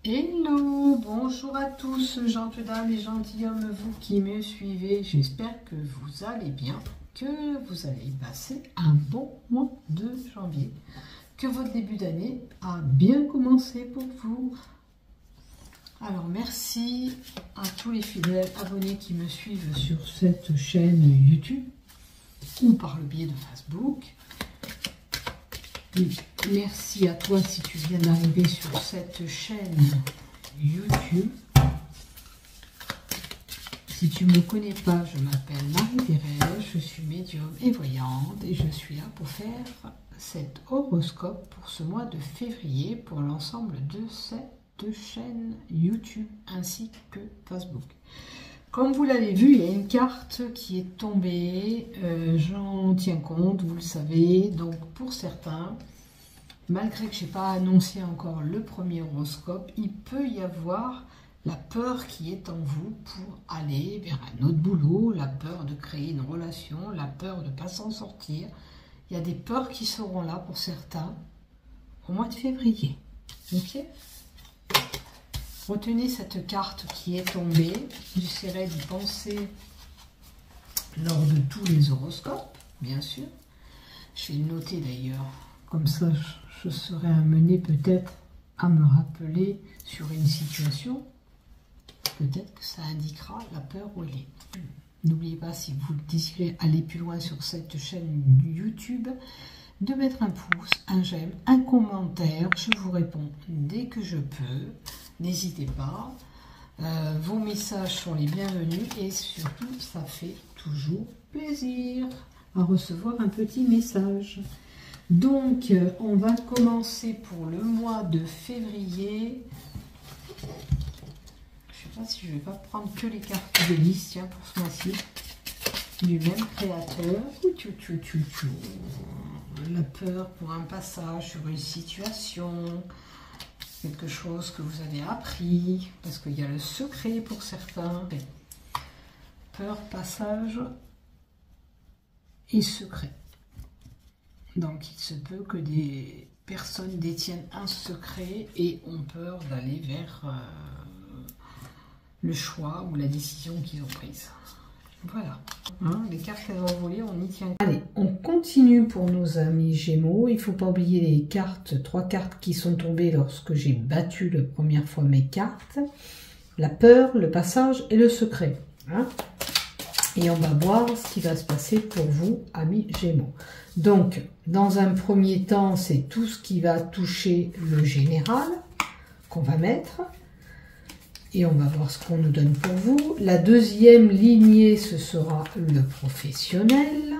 Hello, bonjour à tous, gentes dames et gentilshommes, vous qui me suivez. J'espère que vous allez bien, que vous allez passer un bon mois de janvier, que votre début d'année a bien commencé pour vous. Alors merci à tous les fidèles abonnés qui me suivent sur cette chaîne YouTube ou par le biais de Facebook. Et merci à toi si tu viens d'arriver sur cette chaîne YouTube. Si tu ne me connais pas, je m'appelle Marie-Thérèse, je suis médium et voyante et je suis là pour faire cet horoscope pour ce mois de février pour l'ensemble de cette chaîne YouTube ainsi que Facebook. Comme vous l'avez vu, il y a une carte qui est tombée, j'en tiens compte, vous le savez. Donc pour certains, malgré que je n'ai pas annoncé encore le premier horoscope, il peut y avoir la peur qui est en vous pour aller vers un autre boulot, la peur de créer une relation, la peur de ne pas s'en sortir. Il y a des peurs qui seront là pour certains au mois de février. Ok ? Retenez cette carte qui est tombée. J'essaierai d'y penser lors de tous les horoscopes, bien sûr. Je vais le noter d'ailleurs. Comme ça, je serai amenée peut-être à me rappeler sur une situation. Peut-être que ça indiquera la peur où elle est. N'oubliez pas, si vous désirez aller plus loin sur cette chaîne YouTube, de mettre un pouce, un j'aime, un commentaire. Je vous réponds dès que je peux. N'hésitez pas, vos messages sont les bienvenus et surtout ça fait toujours plaisir à recevoir un petit message. Donc on va commencer pour le mois de février. Je ne sais pas si je ne vais pas prendre que les cartes de liste, tiens, pour ce mois-ci, du même créateur. La peur pour un passage sur une situation. Quelque chose que vous avez appris, parce qu'il y a le secret pour certains. Peur, passage et secret. Donc il se peut que des personnes détiennent un secret et ont peur d'aller vers le choix ou la décision qu'ils ont prise. Voilà, hein, les cartes qu'elles ont volées, on y tient. Allez, on continue pour nos amis Gémeaux. Il ne faut pas oublier les cartes, 3 cartes qui sont tombées lorsque j'ai battu la première fois mes cartes. La peur, le passage et le secret. Hein. Et on va voir ce qui va se passer pour vous, amis Gémeaux. Donc, dans un premier temps, c'est tout ce qui va toucher le général qu'on va mettre. Et on va voir ce qu'on nous donne pour vous. La deuxième lignée, ce sera le professionnel.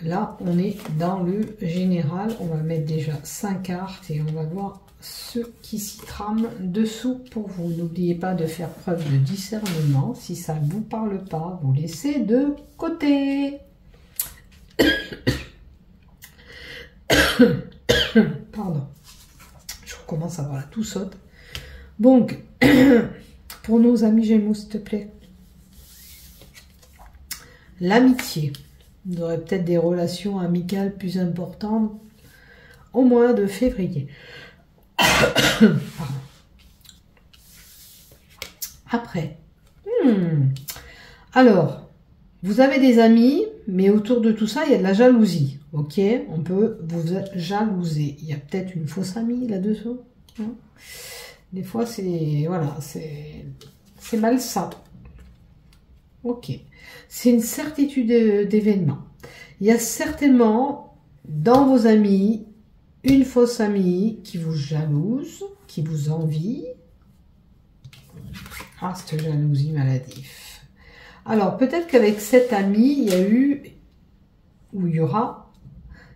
Là, on est dans le général. On va mettre déjà 5 cartes et on va voir ce qui s'y trame dessous pour vous. N'oubliez pas de faire preuve de discernement. Si ça ne vous parle pas, vous laissez de côté. Pardon. Je recommence à avoir la toux saute. Donc, pour nos amis Gémeaux, s'il te plaît, l'amitié. Vous aurez peut-être des relations amicales plus importantes au mois de février. Après, alors, vous avez des amis, mais autour de tout ça, il y a de la jalousie. Ok, on peut vous jalouser. Il y a peut-être une fausse amie là-dessous. Hein. Des fois, c'est voilà, c'est malsain. Ok. C'est une certitude d'événement. Il y a certainement dans vos amis une fausse amie qui vous jalouse, qui vous envie. Ah, cette jalousie maladive. Alors, peut-être qu'avec cette amie, il y a eu, ou il y aura,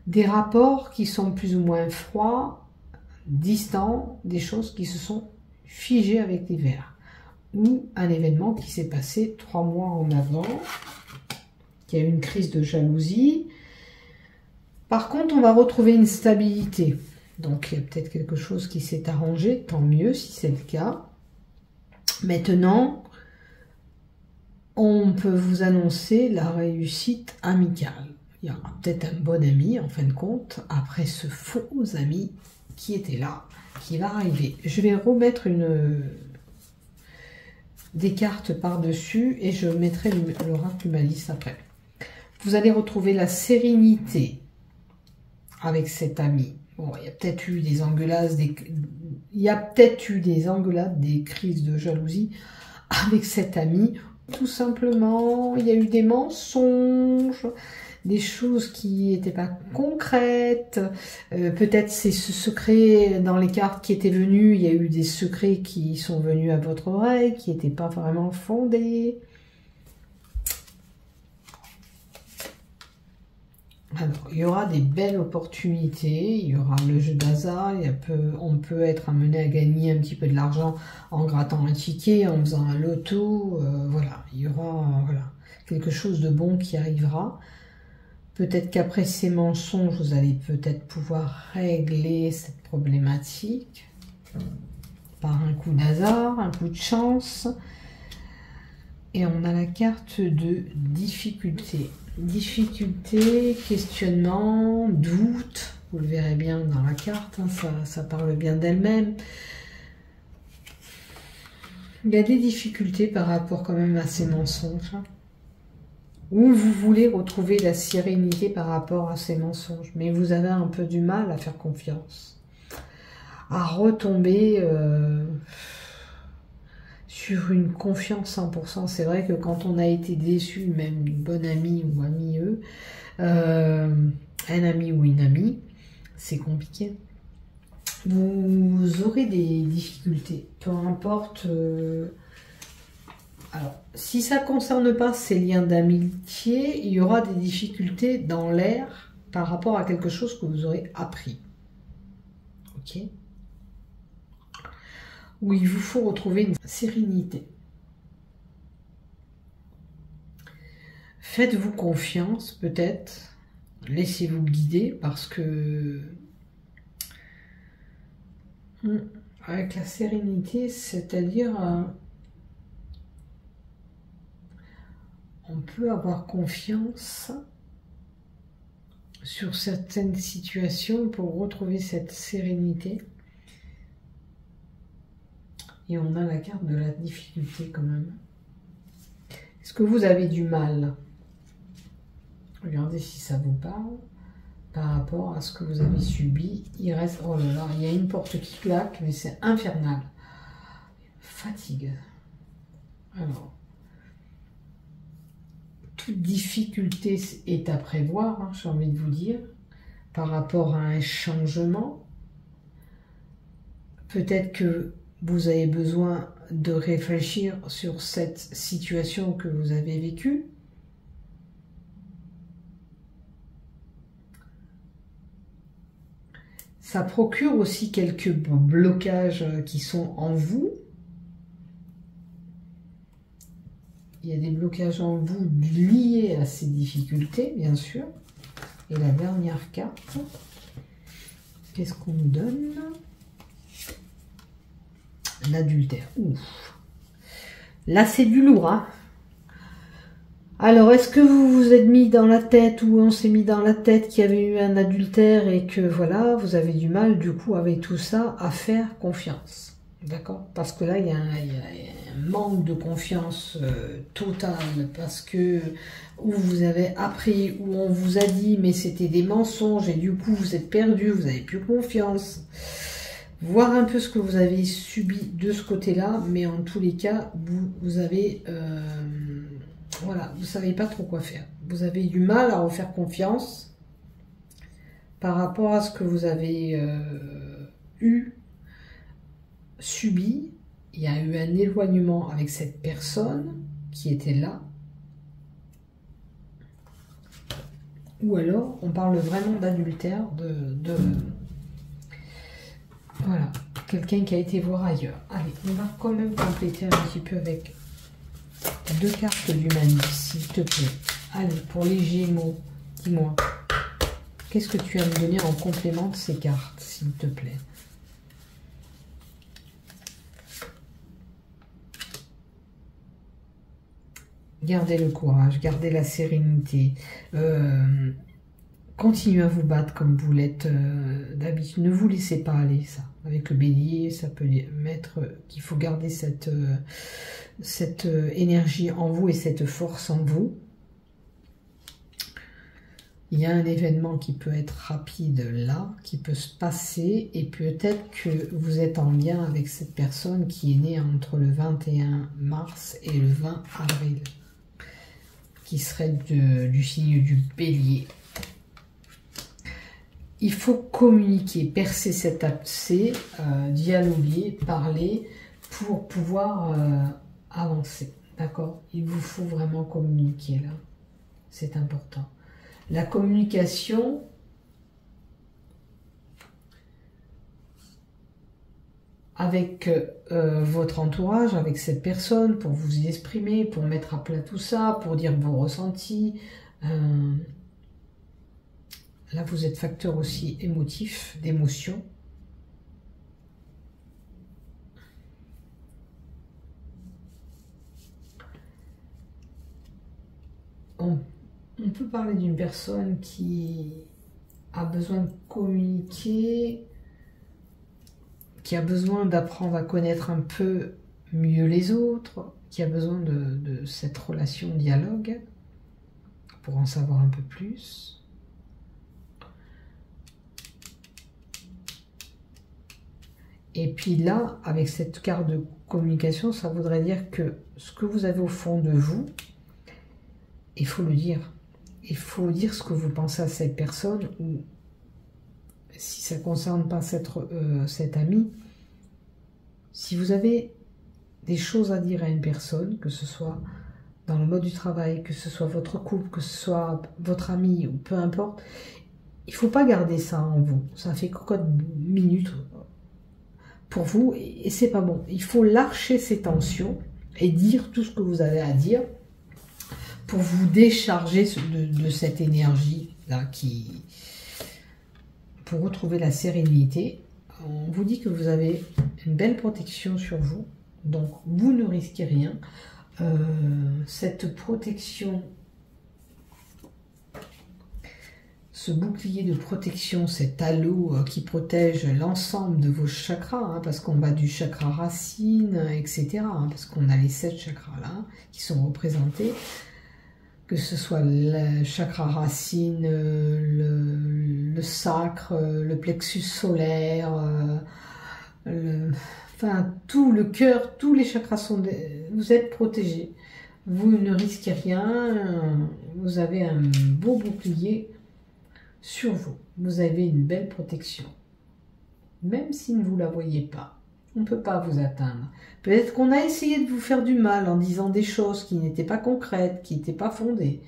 des rapports qui sont plus ou moins froids, distants, des choses qui se sont figées avec l'hiver, ou un événement qui s'est passé 3 mois en avant, qui a eu une crise de jalousie. Par contre, on va retrouver une stabilité, donc il y a peut-être quelque chose qui s'est arrangé, tant mieux si c'est le cas. Maintenant, on peut vous annoncer la réussite amicale. Il y aura peut-être un bon ami en fin de compte, après ce faux ami qui était là, qui va arriver. Je vais remettre des cartes par-dessus et je mettrai l'oracle Malice après. Vous allez retrouver la sérénité avec cet ami. Bon, il y a peut-être eu des engueulades, des crises de jalousie avec cet ami. Tout simplement, il y a eu des mensonges, des choses qui n'étaient pas concrètes. Peut-être c'est ce secret dans les cartes qui étaient venus. Il y a eu des secrets qui sont venus à votre oreille, qui n'étaient pas vraiment fondés. Alors, il y aura des belles opportunités, il y aura le jeu d'hasard, on peut être amené à gagner un petit peu de l'argent en grattant un ticket, en faisant un loto, voilà, il y aura quelque chose de bon qui arrivera. Peut-être qu'après ces mensonges, vous allez peut-être pouvoir régler cette problématique par un coup d'hasard, un coup de chance. Et on a la carte de difficulté. Difficulté, questionnement, doute, vous le verrez bien dans la carte, hein, ça parle bien d'elle-même. Il y a des difficultés par rapport quand même à ces mensonges. Hein. Ou vous voulez retrouver la sérénité par rapport à ces mensonges, mais vous avez un peu du mal à faire confiance, à retomber sur une confiance 100%. C'est vrai que quand on a été déçu, même une bonne amie ou ami un ami ou une amie, c'est compliqué. Vous aurez des difficultés, peu importe. Alors, si ça ne concerne pas ces liens d'amitié, il y aura des difficultés dans l'air par rapport à quelque chose que vous aurez appris. Ok ? Où il vous faut retrouver une sérénité. Faites-vous confiance, peut-être. Laissez-vous guider parce que avec la sérénité, c'est-à-dire on peut avoir confiance sur certaines situations pour retrouver cette sérénité. Et on a la carte de la difficulté quand même. Est-ce que vous avez du mal? Regardez si ça vous parle. Par rapport à ce que vous avez subi. Il reste... Oh là là, il y a une porte qui claque, mais c'est infernal. Fatigue. Alors. Toute difficulté est à prévoir, hein, j'ai envie de vous dire. Par rapport à un changement. Peut-être que vous avez besoin de réfléchir sur cette situation que vous avez vécue. Ça procure aussi quelques blocages qui sont en vous. Il y a des blocages en vous liés à ces difficultés, bien sûr. Et la dernière carte, qu'est-ce qu'on nous donne? L'adultère. Ouf. Là, c'est du lourd, hein. Alors, est-ce que vous vous êtes mis dans la tête ou on s'est mis dans la tête qu'il y avait eu un adultère et que voilà, vous avez du mal, du coup, avec tout ça, à faire confiance. D'accord? Parce que là, il y a un manque de confiance totale parce que où vous avez appris, où on vous a dit, mais c'était des mensonges et du coup, vous êtes perdu, vous n'avez plus confiance. Voir un peu ce que vous avez subi de ce côté-là, mais en tous les cas, vous avez... voilà, vous ne savez pas trop quoi faire. Vous avez du mal à refaire confiance par rapport à ce que vous avez subi. Il y a eu un éloignement avec cette personne qui était là. Ou alors, on parle vraiment d'adultère, voilà, quelqu'un qui a été voir ailleurs. Allez, on va quand même compléter un petit peu avec 2 cartes d'humanisme, s'il te plaît. Allez, pour les Gémeaux, dis-moi, qu'est-ce que tu as à me donner en complément de ces cartes, s'il te plaît? Gardez le courage, gardez la sérénité. continuez à vous battre comme vous l'êtes d'habitude. Ne vous laissez pas aller, ça. Avec le bélier, ça peut mettre qu'il faut garder cette énergie en vous et cette force en vous. Il y a un événement qui peut être rapide là, qui peut se passer, et peut-être que vous êtes en lien avec cette personne qui est née entre le 21 mars et le 20 avril, qui serait du signe du bélier. Il faut communiquer, percer cet abcès, dialoguer, parler pour pouvoir avancer. D'accord? Il vous faut vraiment communiquer là. C'est important. La communication, avec votre entourage, avec cette personne, pour vous y exprimer, pour mettre à plat tout ça, pour dire vos ressentis. Là, vous êtes facteur aussi émotif, d'émotion. On peut parler d'une personne qui a besoin de communiquer, qui a besoin d'apprendre à connaître un peu mieux les autres, qui a besoin de cette relation dialogue pour en savoir un peu plus. Et puis là, avec cette carte de communication, ça voudrait dire que ce que vous avez au fond de vous, il faut le dire. Il faut dire ce que vous pensez à cette personne, ou si ça ne concerne pas cet ami, si vous avez des choses à dire à une personne, que ce soit dans le mode du travail, que ce soit votre couple, que ce soit votre ami, ou peu importe, il ne faut pas garder ça en vous. Ça fait cocotte minutes pour vous, et c'est pas bon. Il faut lâcher ces tensions et dire tout ce que vous avez à dire, pour vous décharger de cette énergie-là, pour retrouver la sérénité. On vous dit que vous avez une belle protection sur vous, donc vous ne risquez rien. Cette protection, ce bouclier de protection, cet halo qui protège l'ensemble de vos chakras, hein, parce qu'on va du chakra racine, etc., hein, parce qu'on a les 7 chakras là, qui sont représentés, que ce soit le chakra racine, le sacre, le plexus solaire, enfin tout le cœur, tous les chakras sont... Vous êtes protégés, vous ne risquez rien, vous avez un beau bouclier sur vous, vous avez une belle protection, même si vous ne la voyez pas. On ne peut pas vous atteindre. Peut-être qu'on a essayé de vous faire du mal en disant des choses qui n'étaient pas concrètes, qui n'étaient pas fondées.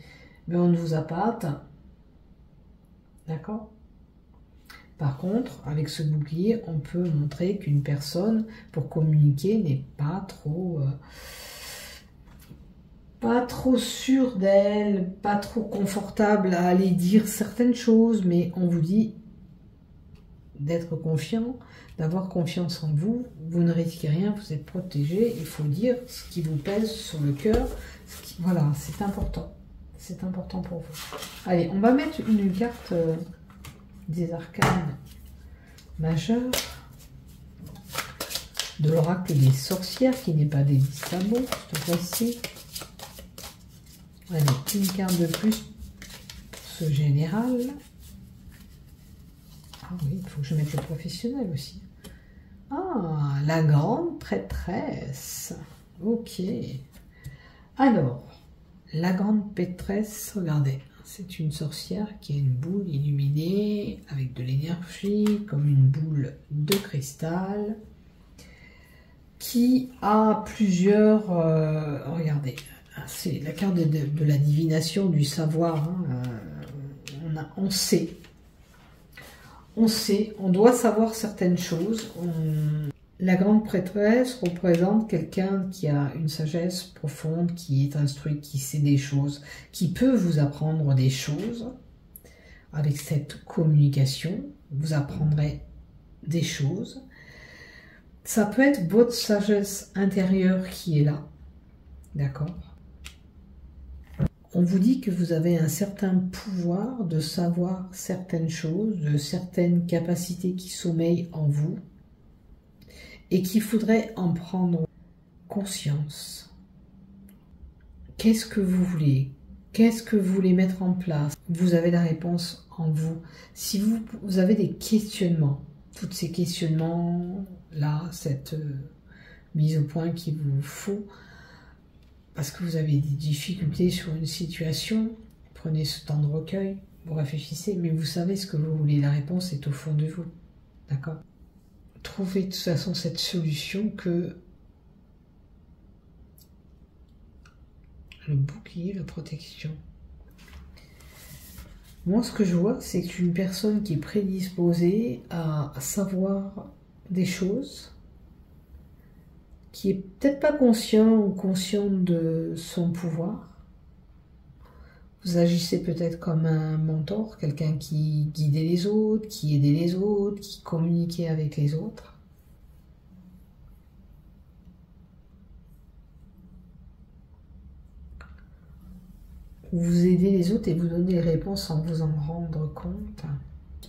Mais on ne vous a pas atteint. D'accord? Par contre, avec ce bouclier, on peut montrer qu'une personne, pour communiquer, n'est pas trop sûre d'elle, pas trop confortable à aller dire certaines choses, mais on vous dit d'être confiant, d'avoir confiance en vous, vous ne risquez rien, vous êtes protégé, il faut dire ce qui vous pèse sur le cœur, voilà, c'est important pour vous. Allez, on va mettre une carte des arcanes majeurs, de l'oracle des sorcières, qui n'est pas des sabots, cette fois-ci. Allez, une carte de plus pour ce général. Ah oui, il faut que je mette le professionnel aussi. Ah, la grande prêtresse. Ok. Alors, la grande prêtresse, regardez, c'est une sorcière qui a une boule illuminée avec de l'énergie, comme une boule de cristal, qui a plusieurs... regardez, c'est la carte de la divination, du savoir. Hein, on sait. On sait, on doit savoir certaines choses. La grande prêtresse représente quelqu'un qui a une sagesse profonde, qui est instruit, qui sait des choses, qui peut vous apprendre des choses. Avec cette communication, vous apprendrez des choses. Ça peut être votre sagesse intérieure qui est là. D'accord? On vous dit que vous avez un certain pouvoir de savoir certaines choses, de certaines capacités qui sommeillent en vous et qu'il faudrait en prendre conscience. Qu'est-ce que vous voulez? Qu'est-ce que vous voulez mettre en place? Vous avez la réponse en vous. Si vous avez des questionnements, tous ces questionnements-là, cette mise au point qu'il vous faut, parce que vous avez des difficultés sur une situation, prenez ce temps de recueil, vous réfléchissez, mais vous savez ce que vous voulez, la réponse est au fond de vous, d'accord? Trouvez de toute façon cette solution que le bouclier, la protection. Moi, ce que je vois, c'est qu'une personne qui est prédisposée à savoir des choses, qui est peut-être pas conscient ou consciente de son pouvoir. Vous agissez peut-être comme un mentor, quelqu'un qui guidait les autres, qui aidait les autres, qui communiquait avec les autres. Vous aidez les autres et vous donnez les réponses sans vous en rendre compte.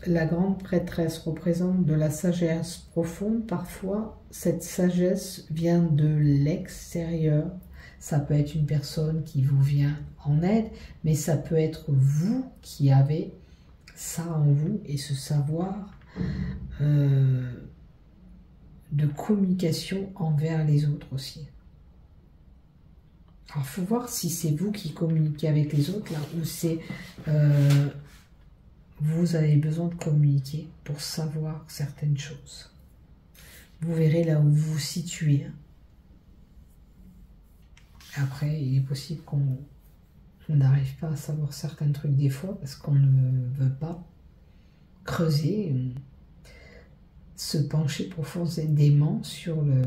La grande prêtresse représente de la sagesse profonde. Parfois, cette sagesse vient de l'extérieur. Ça peut être une personne qui vous vient en aide, mais ça peut être vous qui avez ça en vous et ce savoir de communication envers les autres aussi. Alors, il faut voir si c'est vous qui communiquez avec les autres, là, ou c'est vous avez besoin de communiquer pour savoir certaines choses. Vous verrez là où vous vous situez. Après, il est possible qu'on n'arrive pas à savoir certains trucs des fois parce qu'on ne veut pas creuser, se pencher profondément sur le...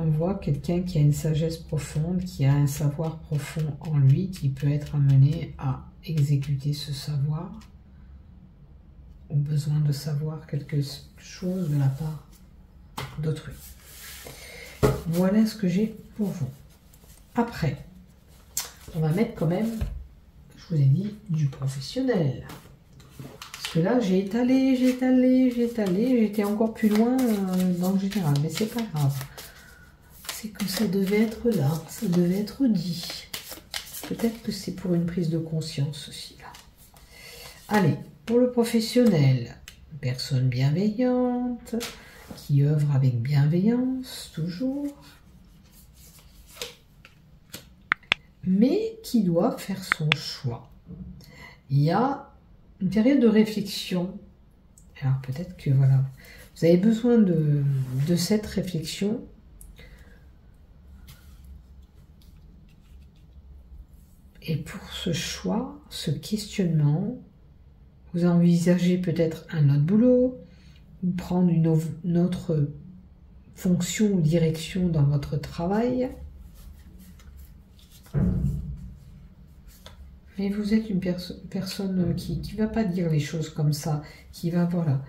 On voit quelqu'un qui a une sagesse profonde, qui a un savoir profond en lui, qui peut être amené à exécuter ce savoir, ou besoin de savoir quelque chose de la part d'autrui. Voilà ce que j'ai pour vous. Après, on va mettre quand même, je vous ai dit, du professionnel. Parce que là, j'ai étalé, j'étais encore plus loin dans le général, mais c'est pas grave. C'est que ça devait être là, ça devait être dit. Peut-être que c'est pour une prise de conscience aussi, là. Allez, pour le professionnel, personne bienveillante, qui œuvre avec bienveillance, toujours, mais qui doit faire son choix. Il y a une période de réflexion. Alors peut-être que, voilà, vous avez besoin de cette réflexion. Et pour ce choix, ce questionnement, vous envisagez peut-être un autre boulot, ou prendre une autre fonction ou direction dans votre travail. Mais vous êtes une personne qui ne va pas dire les choses comme ça, qui va, voilà,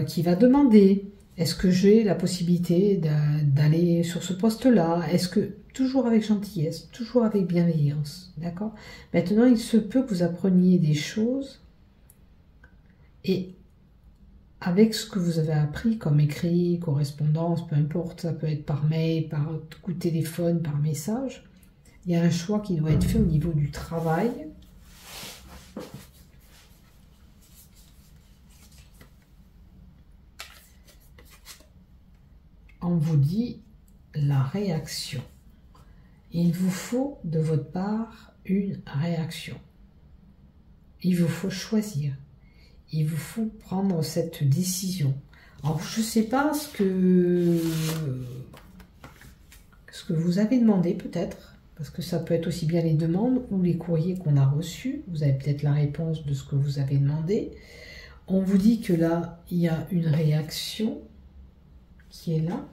qui va demander, est-ce que j'ai la possibilité d'aller sur ce poste-là? Est-ce que, toujours avec gentillesse, toujours avec bienveillance, d'accord? Maintenant, il se peut que vous appreniez des choses et avec ce que vous avez appris comme écrit, correspondance, peu importe, ça peut être par mail, par coup de téléphone, par message, il y a un choix qui doit être fait au niveau du travail. On vous dit la réaction. Il vous faut de votre part une réaction. Il vous faut choisir. Il vous faut prendre cette décision. Alors, je ne sais pas ce que vous avez demandé peut-être, parce que ça peut être aussi bien les demandes ou les courriers qu'on a reçus. Vous avez peut-être la réponse de ce que vous avez demandé. On vous dit que là, il y a une réaction qui est là.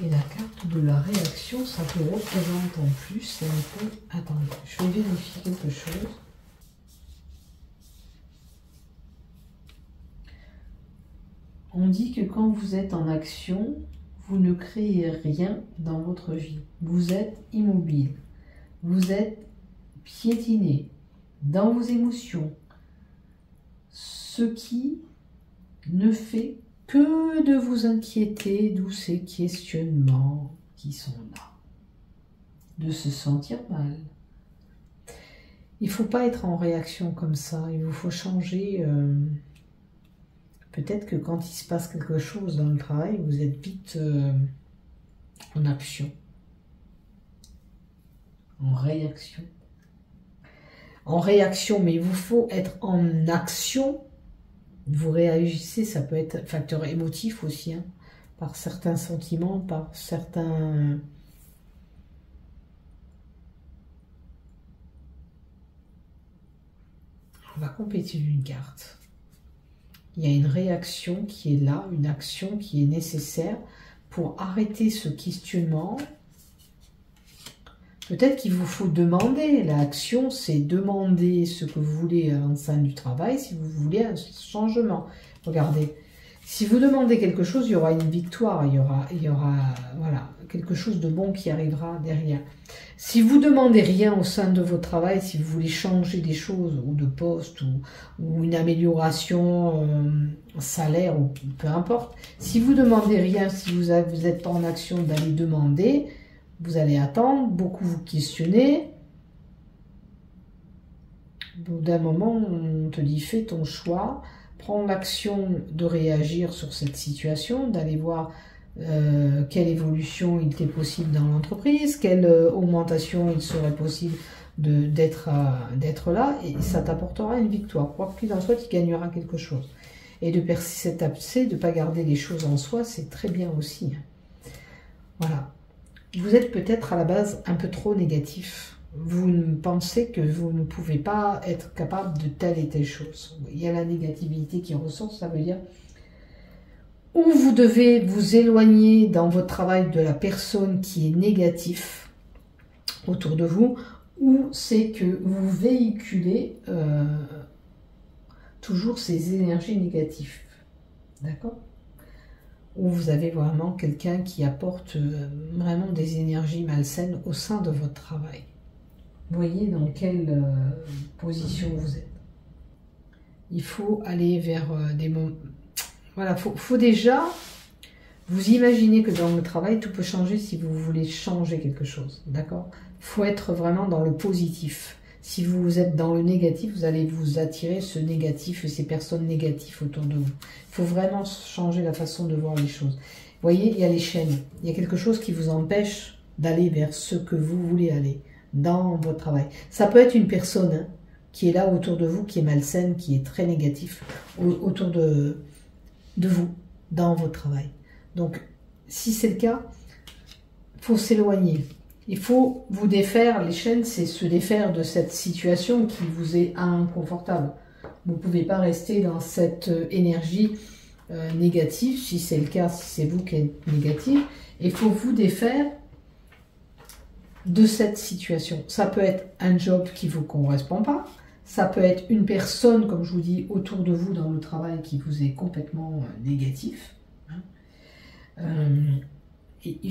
Et la carte de la réaction, ça vous représente en plus. Attendez, je vais vérifier quelque chose. On dit que quand vous êtes en action, vous ne créez rien dans votre vie. Vous êtes immobile. Vous êtes piétiné dans vos émotions. Ce qui ne fait que de vous inquiéter, d'où ces questionnements qui sont là. De se sentir mal. Il ne faut pas être en réaction comme ça. Il vous faut changer. Peut-être que quand il se passe quelque chose dans le travail, vous êtes vite en action. En réaction. En réaction, mais il vous faut être en action. Vous réagissez, ça peut être facteur émotif aussi, hein, par certains sentiments, par certains... On va compléter une carte. Il y a une réaction qui est là, une action qui est nécessaire pour arrêter ce questionnement. Peut-être qu'il vous faut demander. L'action, c'est demander ce que vous voulez en sein du travail, si vous voulez un changement. Regardez, si vous demandez quelque chose, il y aura une victoire, il y aura voilà, quelque chose de bon qui arrivera derrière. Si vous demandez rien au sein de votre travail, si vous voulez changer des choses, ou de poste, ou une amélioration salaire, ou peu importe, si vous demandez rien, si vous n'êtes pas en action d'aller demander, vous allez attendre, beaucoup vous questionner. Au bout d'un moment, on te dit, fais ton choix, prends l'action de réagir sur cette situation, d'aller voir quelle évolution il t'est possible dans l'entreprise, quelle augmentation il serait possible d'être là, et ça t'apportera une victoire. Quoi qu'il en soit, tu gagneras quelque chose. Et de persister, de ne pas garder les choses en soi, c'est très bien aussi. Voilà. Vous êtes peut-être à la base un peu trop négatif. Vous pensez que vous ne pouvez pas être capable de telle et telle chose. Il y a la négativité qui ressort, ça veut dire ou vous devez vous éloigner dans votre travail de la personne qui est négative autour de vous, ou c'est que vous véhiculez toujours ces énergies négatives. D'accord ? Ou vous avez vraiment quelqu'un qui apporte vraiment des énergies malsaines au sein de votre travail. Vous voyez dans quelle position vous êtes. Il faut aller vers des moments... Voilà, faut déjà vous imaginer que dans le travail, tout peut changer si vous voulez changer quelque chose. D'accord ? Il faut être vraiment dans le positif. Si vous êtes dans le négatif, vous allez vous attirer ce négatif et ces personnes négatives autour de vous. Il faut vraiment changer la façon de voir les choses. Vous voyez, il y a les chaînes. Il y a quelque chose qui vous empêche d'aller vers ce que vous voulez aller dans votre travail. Ça peut être une personne hein, qui est là autour de vous, qui est malsaine, qui est très négatif autour de vous, dans votre travail. Donc, si c'est le cas, il faut s'éloigner. Il faut vous défaire, les chaînes, c'est se défaire de cette situation qui vous est inconfortable. Vous ne pouvez pas rester dans cette énergie négative, si c'est le cas, si c'est vous qui êtes négatif. Il faut vous défaire de cette situation. Ça peut être un job qui ne vous correspond pas, ça peut être une personne, comme je vous dis, autour de vous dans le travail qui vous est complètement négatif.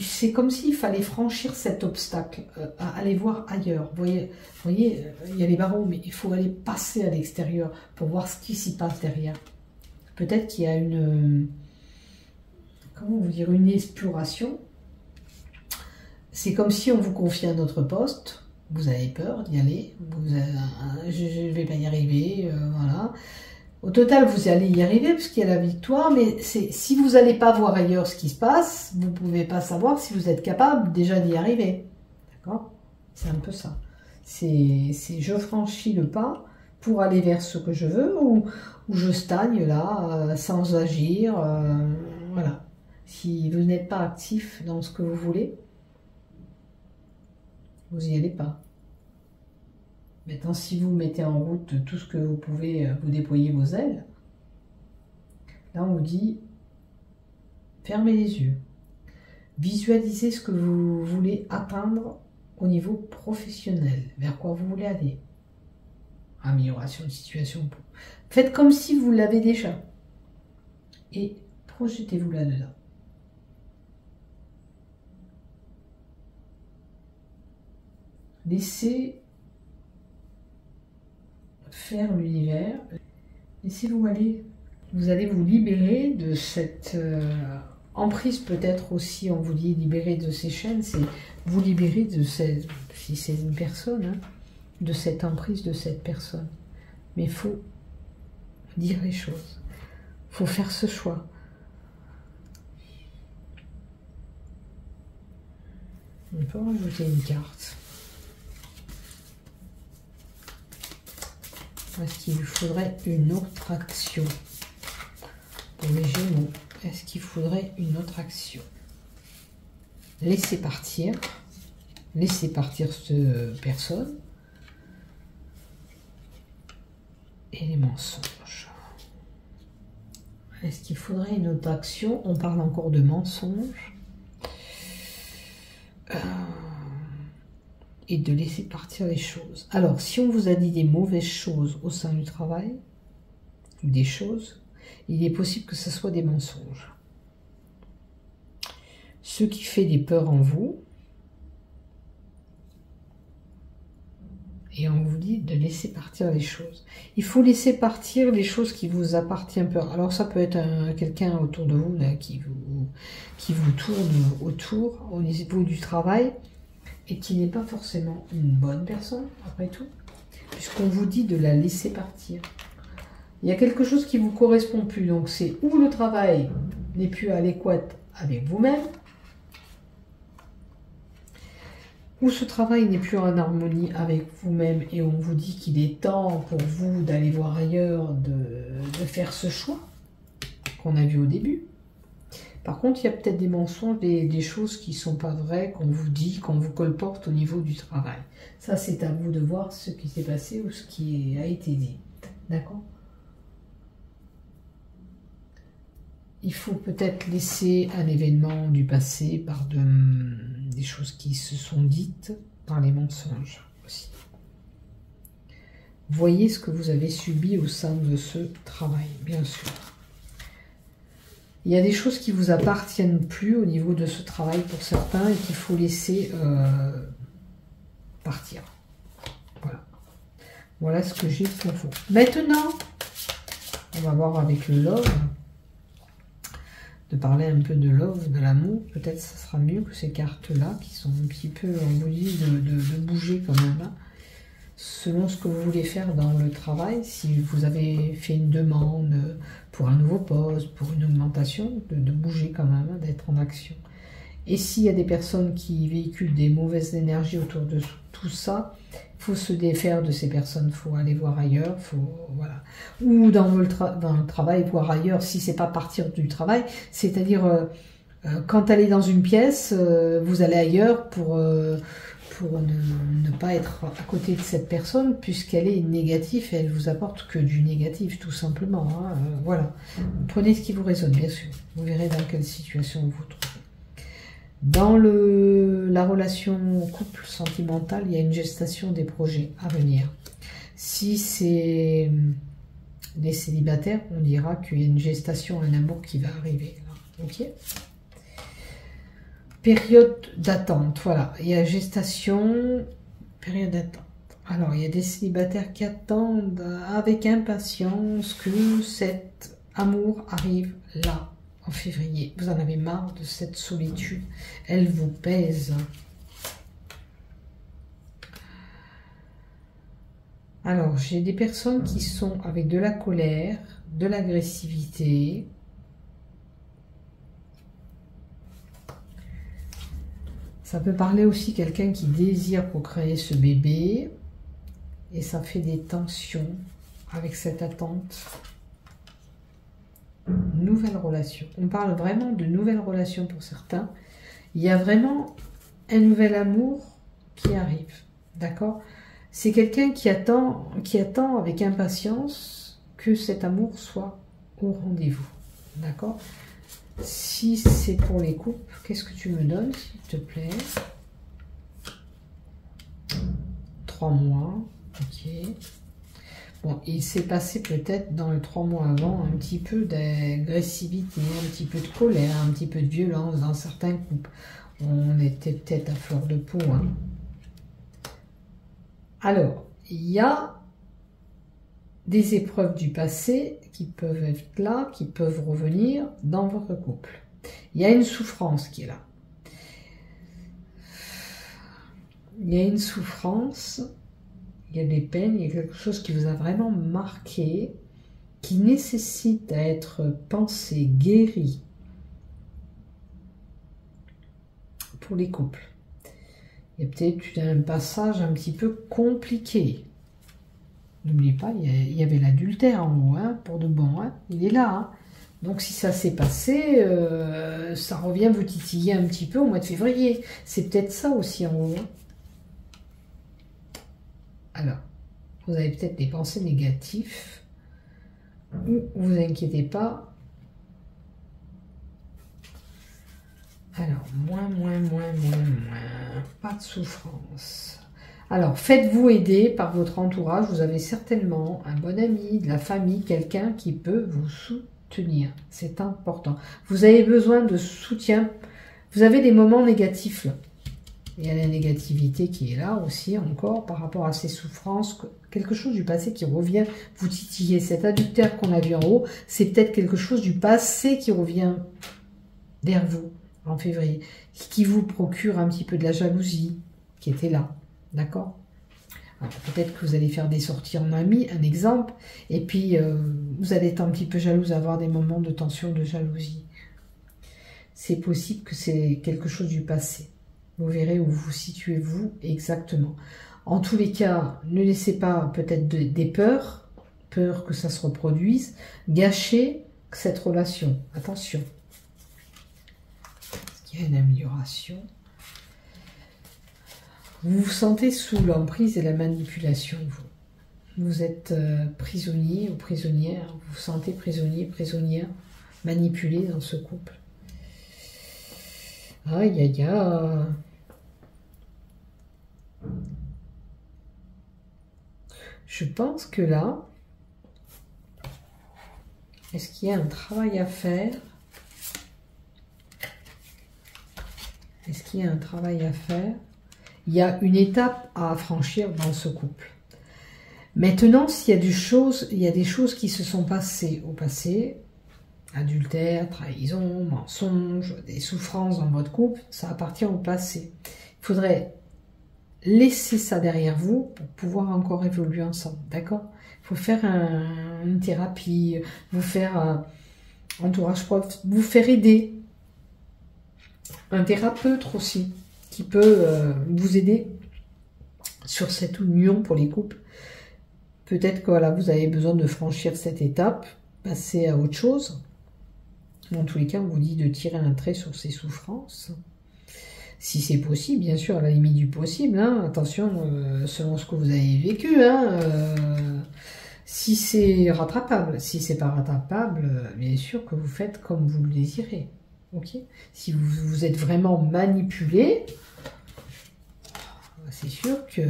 C'est comme s'il fallait franchir cet obstacle, aller voir ailleurs. Vous voyez, il y a les barreaux, mais il faut aller passer à l'extérieur pour voir ce qui s'y passe derrière. Peut-être qu'il y a une, comment vous dire, une exploration. C'est comme si on vous confiait un autre poste, vous avez peur d'y aller, je ne vais pas y arriver, voilà. Au total, vous allez y arriver parce qu'il y a la victoire, mais si vous n'allez pas voir ailleurs ce qui se passe, vous ne pouvez pas savoir si vous êtes capable déjà d'y arriver. D'accord ? C'est un peu ça. C'est je franchis le pas pour aller vers ce que je veux ou je stagne là, sans agir. Voilà. Si vous n'êtes pas actif dans ce que vous voulez, vous n'y allez pas. Maintenant, si vous mettez en route tout ce que vous pouvez, vous déployez vos ailes. Là, on vous dit, fermez les yeux. Visualisez ce que vous voulez atteindre au niveau professionnel. Vers quoi vous voulez aller. Amélioration de situation. Faites comme si vous l'avez déjà. Et projetez-vous là-dedans. Laissez faire l'univers. Laissez-vous aller. Vous allez vous libérer de cette emprise, peut-être aussi, on vous dit libérer de ces chaînes, c'est vous libérer de cette, si c'est une personne, hein, de cette emprise de cette personne. Mais il faut dire les choses. Il faut faire ce choix. On peut rajouter une carte. Est-ce qu'il lui faudrait une autre action? Pour les Gémeaux, est-ce qu'il faudrait une autre action? Laissez partir. Laissez partir cette personne. Et les mensonges. Est-ce qu'il faudrait une autre action? On parle encore de mensonges. Et de laisser partir les choses. Alors, si on vous a dit des mauvaises choses au sein du travail, ou des choses, il est possible que ce soit des mensonges. Ce qui fait des peurs en vous, et on vous dit de laisser partir les choses. Il faut laisser partir les choses qui vous appartiennent peu. Alors ça peut être quelqu'un autour de vous là, qui vous tourne autour au niveau du travail, et qui n'est pas forcément une bonne personne, après tout, puisqu'on vous dit de la laisser partir. Il y a quelque chose qui ne vous correspond plus, donc c'est où le travail n'est plus adéquat avec vous-même, où ce travail n'est plus en harmonie avec vous-même, et on vous dit qu'il est temps pour vous d'aller voir ailleurs, de faire ce choix qu'on a vu au début. Par contre, il y a peut-être des mensonges, des choses qui ne sont pas vraies, qu'on vous dit, qu'on vous colporte au niveau du travail. Ça, c'est à vous de voir ce qui s'est passé ou ce qui a été dit. D'accord? Il faut peut-être laisser un événement du passé par des choses qui se sont dites par les mensonges aussi. Voyez ce que vous avez subi au sein de ce travail, bien sûr. Il y a des choses qui ne vous appartiennent plus au niveau de ce travail pour certains et qu'il faut laisser partir. Voilà. Voilà ce que j'ai pour vous. Maintenant, on va voir avec le love, de parler un peu de love, de l'amour. Peut-être ça sera mieux que ces cartes-là qui sont un petit peu, on vous dit, de bouger quand même. Hein. Selon ce que vous voulez faire dans le travail, si vous avez fait une demande pour un nouveau poste, pour une augmentation, de bouger quand même, d'être en action. Et s'il y a des personnes qui véhiculent des mauvaises énergies autour de tout ça, il faut se défaire de ces personnes, il faut aller voir ailleurs, voilà. Ou dans le travail, voir ailleurs, si c'est pas partir du travail, c'est-à-dire quand elle est dans une pièce, vous allez ailleurs pour ne pas être à côté de cette personne, puisqu'elle est négative et elle vous apporte que du négatif, tout simplement. Hein, voilà. Prenez ce qui vous résonne, bien sûr. Vous verrez dans quelle situation vous vous trouvez. Dans la relation couple sentimentale, il y a une gestation des projets à venir. Si c'est des célibataires, on dira qu'il y a une gestation, un amour qui va arriver. Là. Ok ? Période d'attente, voilà, il y a gestation, période d'attente. Alors, il y a des célibataires qui attendent avec impatience que cet amour arrive là, en février. Vous en avez marre de cette solitude, elle vous pèse. Alors, j'ai des personnes qui sont avec de la colère, de l'agressivité. Ça peut parler aussi quelqu'un qui désire procréer ce bébé et ça fait des tensions avec cette attente. Nouvelle relation. On parle vraiment de nouvelles relations pour certains. Il y a vraiment un nouvel amour qui arrive. D'accord? C'est quelqu'un qui attend avec impatience que cet amour soit au rendez-vous. D'accord? Si c'est pour les couples, qu'est-ce que tu me donnes, s'il te plaît? 3 mois, ok. Bon, il s'est passé peut-être dans les 3 mois avant un petit peu d'agressivité, un petit peu de colère, un petit peu de violence dans certains couples. On était peut-être à fleur de peau. Hein. Alors, il y a des épreuves du passé qui peuvent être là, qui peuvent revenir dans votre couple. Il y a une souffrance qui est là. Il y a une souffrance, il y a des peines, il y a quelque chose qui vous a vraiment marqué, qui nécessite à être pensé, guéri pour les couples. Il y a peut-être un passage un petit peu compliqué. N'oubliez pas, il y avait l'adultère en haut, hein, pour de bon, hein, il est là. Hein. Donc si ça s'est passé, ça revient vous titiller un petit peu au mois de février. C'est peut-être ça aussi en haut. Hein. Alors, vous avez peut-être des pensées négatives, ou vous inquiétez pas. Alors, moins, pas de souffrance. Alors, faites-vous aider par votre entourage. Vous avez certainement un bon ami, de la famille, quelqu'un qui peut vous soutenir. C'est important. Vous avez besoin de soutien. Vous avez des moments négatifs là. Il y a la négativité qui est là aussi encore par rapport à ces souffrances. Quelque chose du passé qui revient vous titiller. Cet adultère qu'on a vu en haut, c'est peut-être quelque chose du passé qui revient vers vous en février. Qui vous procure un petit peu de la jalousie qui était là. D'accord ? Peut-être que vous allez faire des sorties en amis, un exemple. Et puis, vous allez être un petit peu jalouse, avoir des moments de tension, de jalousie. C'est possible que c'est quelque chose du passé. Vous verrez où vous situez vous exactement. En tous les cas, ne laissez pas peut-être des peurs que ça se reproduise, gâcher cette relation. Attention. Est-ce qu'il y a une amélioration? Vous vous sentez sous l'emprise et la manipulation, vous. Vous êtes prisonnier ou prisonnière, vous vous sentez prisonnier, prisonnière, manipulé dans ce couple. Aïe, aïe, aïe. Je pense que là, est-ce qu'il y a un travail à faire? Est-ce qu'il y a un travail à faire? Il y a une étape à franchir dans ce couple. Maintenant, s'il y a des choses qui se sont passées au passé, adultère, trahison, mensonge, des souffrances dans votre couple, ça appartient au passé. Il faudrait laisser ça derrière vous pour pouvoir encore évoluer ensemble, d'accord? Il faut faire une thérapie, vous faire entourage prof, vous faire aider. Un thérapeute aussi, qui peut vous aider sur cette union pour les couples. Peut-être que voilà, vous avez besoin de franchir cette étape, passer à autre chose. En tous les cas, on vous dit de tirer un trait sur ces souffrances. Si c'est possible, bien sûr, à la limite du possible. Hein, attention, selon ce que vous avez vécu. Hein, si c'est rattrapable, si c'est pas rattrapable, bien sûr que vous faites comme vous le désirez. Ok. Si vous êtes vraiment manipulé, c'est sûr que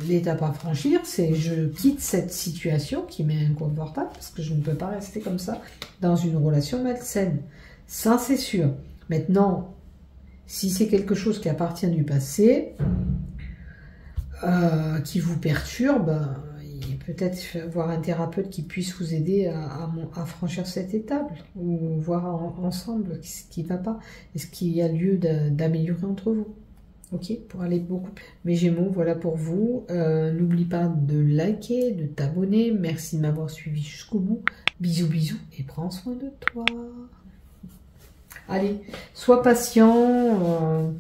l'étape à franchir, c'est je quitte cette situation qui m'est inconfortable parce que je ne peux pas rester comme ça dans une relation malsaine. Ça, c'est sûr. Maintenant, si c'est quelque chose qui appartient du passé, qui vous perturbe, peut-être voir un thérapeute qui puisse vous aider à franchir cette étape ou voir ensemble ce qui ne va pas. Est-ce qu'il y a lieu d'améliorer entre vous? Ok, pour aller beaucoup plus. Mes Gémeaux, voilà pour vous. N'oublie pas de liker, de t'abonner. Merci de m'avoir suivi jusqu'au bout. Bisous, bisous et prends soin de toi. Allez, sois patient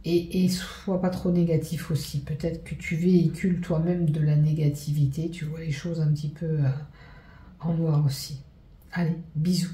et sois pas trop négatif aussi. Peut-être que tu véhicules toi-même de la négativité. Tu vois les choses un petit peu en noir aussi. Allez, bisous.